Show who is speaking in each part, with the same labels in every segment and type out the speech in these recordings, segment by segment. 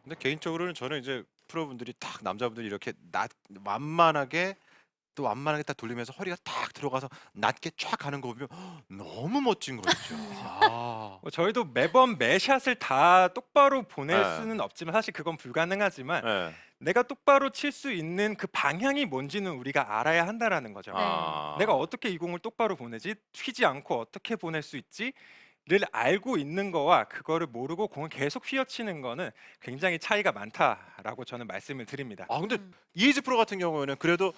Speaker 1: 근데 개인적으로는 저는 이제 프로분들이 딱 남자분들이 이렇게 완만하게 또 완만하게 딱 돌리면서 허리가 딱 들어가서 낮게 쫙 가는 거 보면 너무 멋진 거 있죠. 아.
Speaker 2: 저희도 매번 매 샷을 다 똑바로 보낼
Speaker 1: 예.
Speaker 2: 수는 없지만 사실 그건 불가능하지만
Speaker 1: 예.
Speaker 2: 내가 똑바로 칠 수 있는 그 방향이 뭔지는 우리가 알아야 한다라는 거죠.
Speaker 3: 네.
Speaker 2: 내가
Speaker 1: 아.
Speaker 2: 어떻게 이 공을 똑바로 보내지? 휘지 않고 어떻게 보낼 수 있지? 를 알고 있는 거와 그거를 모르고 공을 계속 휘어치는 거는 굉장히 차이가 많다라고 저는 말씀을 드립니다.
Speaker 1: 아 근데
Speaker 3: 음.
Speaker 1: 이해지 프로 같은 경우에는 그래도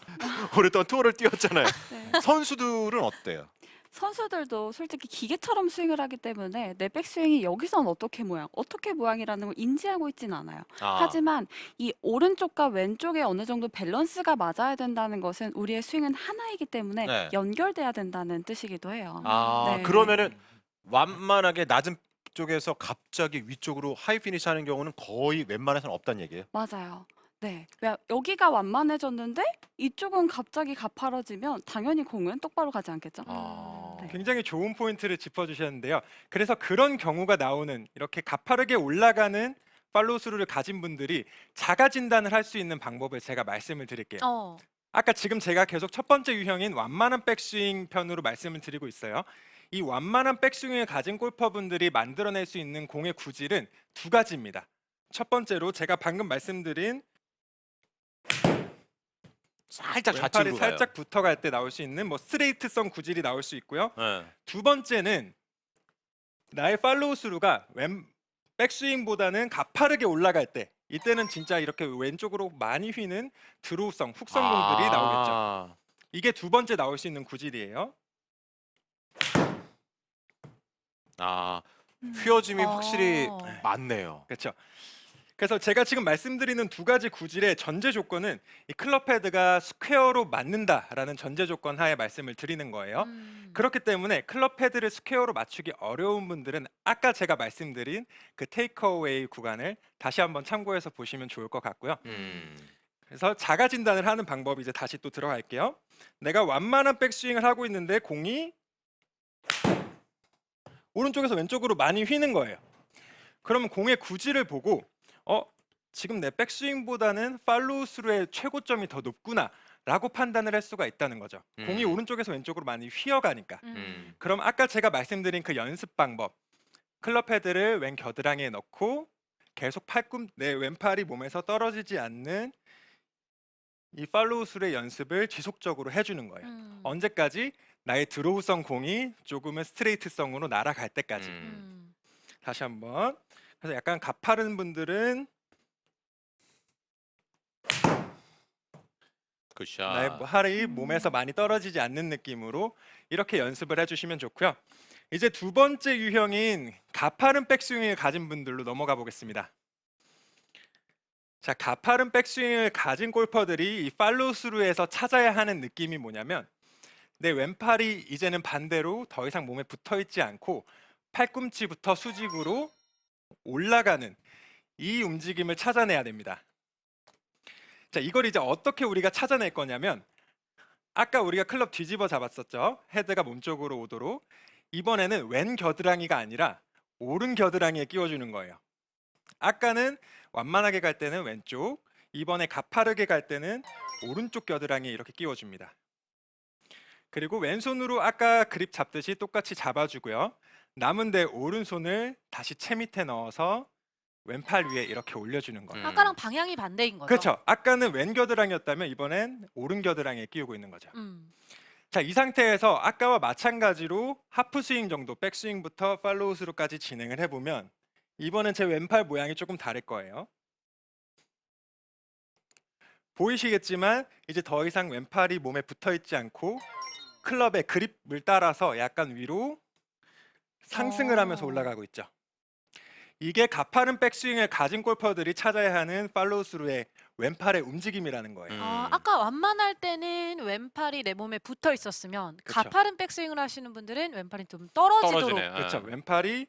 Speaker 1: 오랫동안 투어를 뛰었잖아요.
Speaker 3: 네.
Speaker 1: 선수들은 어때요?
Speaker 3: 선수들도 솔직히 기계처럼 스윙을 하기 때문에 내 백스윙이 여기선 어떻게 모양이라는 걸 인지하고 있지는 않아요.
Speaker 1: 아.
Speaker 3: 하지만 이 오른쪽과 왼쪽에 어느 정도 밸런스가 맞아야 된다는 것은 우리의 스윙은 하나이기 때문에
Speaker 1: 네.
Speaker 3: 연결돼야 된다는 뜻이기도 해요.
Speaker 1: 아
Speaker 3: 네.
Speaker 1: 그러면은 완만하게 낮은 쪽에서 갑자기 위쪽으로 하이 피니시 하는 경우는 거의 웬만해서는 없다는 얘기예요?
Speaker 3: 맞아요. 네. 여기가 완만해졌는데 이쪽은 갑자기 가파라지면 당연히 공은 똑바로 가지 않겠죠?
Speaker 1: 아.
Speaker 3: 네.
Speaker 2: 굉장히 좋은 포인트를 짚어주셨는데요. 그래서 그런 경우가 나오는 이렇게 가파르게 올라가는 팔로우 스루를 가진 분들이 자가 진단을 할 수 있는 방법을 제가 말씀을 드릴게요.
Speaker 3: 어.
Speaker 2: 아까 지금 제가 계속 첫 번째 유형인 완만한 백스윙 편으로 말씀을 드리고 있어요. 이 완만한 백스윙을 가진 골퍼분들이 만들어낼 수 있는 공의 구질은 두 가지입니다. 첫 번째로 제가 방금 말씀드린
Speaker 1: 살짝
Speaker 2: 왼팔이
Speaker 1: 좌측으로 가요.
Speaker 2: 살짝 붙어갈 때 나올 수 있는 뭐 스트레이트성 구질이 나올 수 있고요.
Speaker 1: 예.
Speaker 2: 두 번째는 나의 팔로우 스루가 백스윙보다는 가파르게 올라갈 때 이때는 진짜 이렇게 왼쪽으로 많이 휘는 드로우성, 훅성 공들이 나오겠죠.
Speaker 1: 아.
Speaker 2: 이게 두 번째 나올 수 있는 구질이에요.
Speaker 1: 아. 휘어짐이 확실히
Speaker 3: 어.
Speaker 1: 많네요.
Speaker 2: 그렇죠. 그래서 제가 지금 말씀드리는 두 가지 구질의 전제 조건은 이 클럽 헤드가 스퀘어로 맞는다라는 전제 조건 하에 말씀을 드리는 거예요. 그렇기 때문에 클럽 헤드를 스퀘어로 맞추기 어려운 분들은 아까 제가 말씀드린 그 테이크어웨이 구간을 다시 한번 참고해서 보시면 좋을 것 같고요.
Speaker 1: 음.
Speaker 2: 그래서 자가 진단을 하는 방법이 이제 다시 또 들어갈게요. 내가 완만한 백스윙을 하고 있는데 공이 오른쪽에서 왼쪽으로 많이 휘는 거예요. 그러면 공의 구질을 보고 지금 내 백스윙보다는 팔로우 스루의 최고점이 더 높구나 라고 판단을 할 수가 있다는 거죠. 공이 오른쪽에서 왼쪽으로 많이 휘어가니까. 그럼 아까 제가 말씀드린 그 연습 방법, 클럽 헤드를 왼 겨드랑이에 넣고 계속 내 왼팔이 몸에서 떨어지지 않는 이 팔로우 스루의 연습을 지속적으로 해주는 거예요. 언제까지? 나의 드로우성 공이 조금은 스트레이트성으로 날아갈 때까지. 다시 한번. 그래서 약간 가파른 분들은 나의
Speaker 1: 굿샷.
Speaker 2: 팔이 몸에서 많이 떨어지지 않는 느낌으로 이렇게 연습을 해주시면 좋고요. 이제 두 번째 유형인 가파른 백스윙을 가진 분들로 넘어가 보겠습니다. 자, 가파른 백스윙을 가진 골퍼들이 이 팔로우 스루에서 찾아야 하는 느낌이 뭐냐면 내 왼팔이 이제는 반대로 더 이상 몸에 붙어 있지 않고 팔꿈치부터 수직으로 올라가는 이 움직임을 찾아내야 됩니다. 자, 이걸 이제 어떻게 우리가 찾아낼 거냐면 아까 우리가 클럽 뒤집어 잡았었죠. 헤드가 몸쪽으로 오도록. 이번에는 왼 겨드랑이가 아니라 오른 겨드랑이에 끼워주는 거예요. 아까는 완만하게 갈 때는 왼쪽, 이번에 가파르게 갈 때는 오른쪽 겨드랑이에 이렇게 끼워줍니다. 그리고 왼손으로 아까 그립 잡듯이 똑같이 잡아주고요. 남은 내 오른손을 다시 채 밑에 넣어서 왼팔 위에 이렇게 올려주는 거예요.
Speaker 4: 아까랑 방향이 반대인 거죠?
Speaker 2: 그렇죠. 아까는 왼 겨드랑이였다면 이번엔 오른 겨드랑이에 끼우고 있는 거죠. 자, 이 상태에서 아까와 마찬가지로 하프 스윙 정도, 백스윙부터 팔로우 스루까지 진행을 해보면 이번엔 제 왼팔 모양이 조금 다를 거예요. 보이시겠지만 이제 더 이상 왼팔이 몸에 붙어 있지 않고 클럽의 그립을 따라서 약간 위로 상승을 하면서 올라가고 있죠. 이게 가파른 백스윙을 가진 골퍼들이 찾아야 하는 팔로우 스루의 왼팔의 움직임이라는 거예요.
Speaker 4: 아까 완만할 때는 왼팔이 내 몸에 붙어 있었으면
Speaker 2: 그쵸.
Speaker 4: 가파른 백스윙을 하시는 분들은 왼팔이 좀 떨어지도록
Speaker 1: 떨어지네.
Speaker 2: 그렇죠. 왼팔이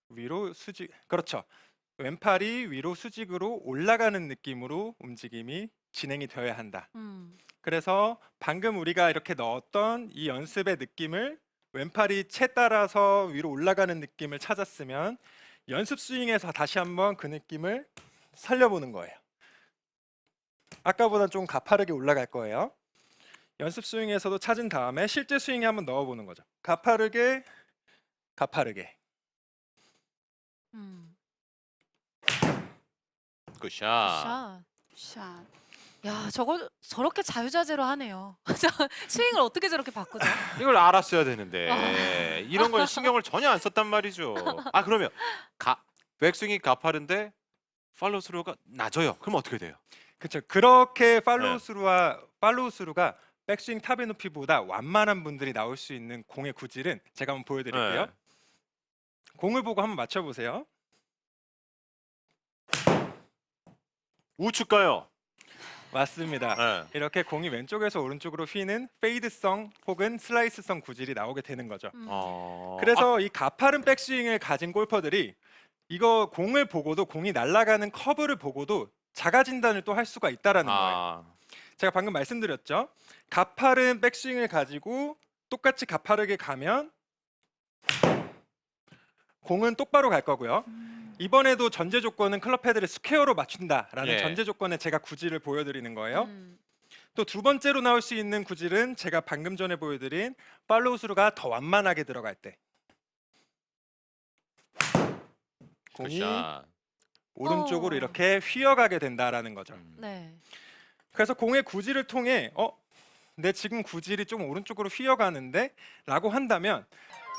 Speaker 2: 위로 수직. 그렇죠. 왼팔이 위로 수직으로 올라가는 느낌으로 움직임이 진행이 되어야 한다. 그래서 방금 우리가 이렇게 넣었던 이 연습의 느낌을 왼팔이 채 따라서 위로 올라가는 느낌을 찾았으면 연습 스윙에서 다시 한번 그 느낌을 살려보는 거예요. 아까보다 좀 가파르게 올라갈 거예요. 연습 스윙에서도 찾은 다음에 실제 스윙에 한번 넣어보는 거죠. 가파르게, 가파르게.
Speaker 4: 음.
Speaker 1: 굿샷.
Speaker 4: 샷.
Speaker 3: 샷.
Speaker 4: 야, 저걸 저렇게 자유자재로 하네요. 스윙을 어떻게 저렇게 바꾸죠?
Speaker 1: 이걸 알았어야 되는데
Speaker 4: 아.
Speaker 1: 이런 걸 신경을 전혀 안 썼단 말이죠. 아 그러면 백스윙이 가파른데 팔로우 스루가 낮아요. 그럼 어떻게 돼요?
Speaker 2: 그렇죠. 그렇게
Speaker 1: 네.
Speaker 2: 팔로우 스루가 백스윙 탑의 높이보다 완만한 분들이 나올 수 있는 공의 구질은 제가 한번 보여드릴게요.
Speaker 1: 네.
Speaker 2: 공을 보고 한번 맞춰보세요.
Speaker 1: 우측가요.
Speaker 2: 맞습니다.
Speaker 1: 네.
Speaker 2: 이렇게 공이 왼쪽에서 오른쪽으로 휘는 페이드성 혹은 슬라이스성 구질이 나오게 되는 거죠.
Speaker 1: 아,
Speaker 2: 그래서 이 가파른 백스윙을 가진 골퍼들이 이거 공을 보고도 공이 날아가는 커브를 보고도 자가 진단을 또 할 수가 있다라는 거예요.
Speaker 1: 아,
Speaker 2: 제가 방금 말씀드렸죠. 가파른 백스윙을 가지고 똑같이 가파르게 가면 공은 똑바로 갈 거고요. 이번에도 전제 조건은 클럽 헤드를 스퀘어로 맞춘다라는
Speaker 1: 예.
Speaker 2: 전제 조건에 제가 구질을 보여드리는 거예요.
Speaker 4: 음.
Speaker 2: 또 두 번째로 나올 수 있는 구질은 제가 방금 전에 보여드린 팔로우 스루가 더 완만하게 들어갈 때 공이
Speaker 1: 굿샷.
Speaker 2: 오른쪽으로
Speaker 4: 어.
Speaker 2: 이렇게 휘어가게 된다라는 거죠.
Speaker 4: 네.
Speaker 2: 그래서 공의 구질을 통해 내 지금 구질이 좀 오른쪽으로 휘어가는데 라고 한다면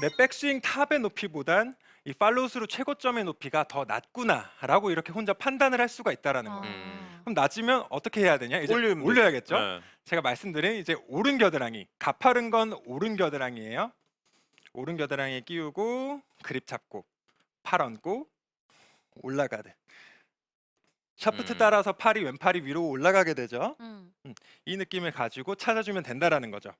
Speaker 2: 내 백스윙 탑의 높이보단 이 팔로우 스루 최고점의 높이가 더 낮구나 라고 이렇게 혼자 판단을 할 수가 있다라는 거예요.
Speaker 1: 음.
Speaker 2: 그럼 낮으면 어떻게 해야 되냐? 이제
Speaker 1: 올리면 되죠.
Speaker 2: 올려야겠죠.
Speaker 1: 네.
Speaker 2: 제가 말씀드린 이제 오른 겨드랑이, 가파른 건 오른 겨드랑이에요. 오른 겨드랑이에 끼우고 그립 잡고 팔 얹고 올라가듯. 샤프트 따라서 팔이 왼팔이 위로 올라가게 되죠.
Speaker 4: 음.
Speaker 2: 이 느낌을 가지고 찾아주면 된다라는 거죠.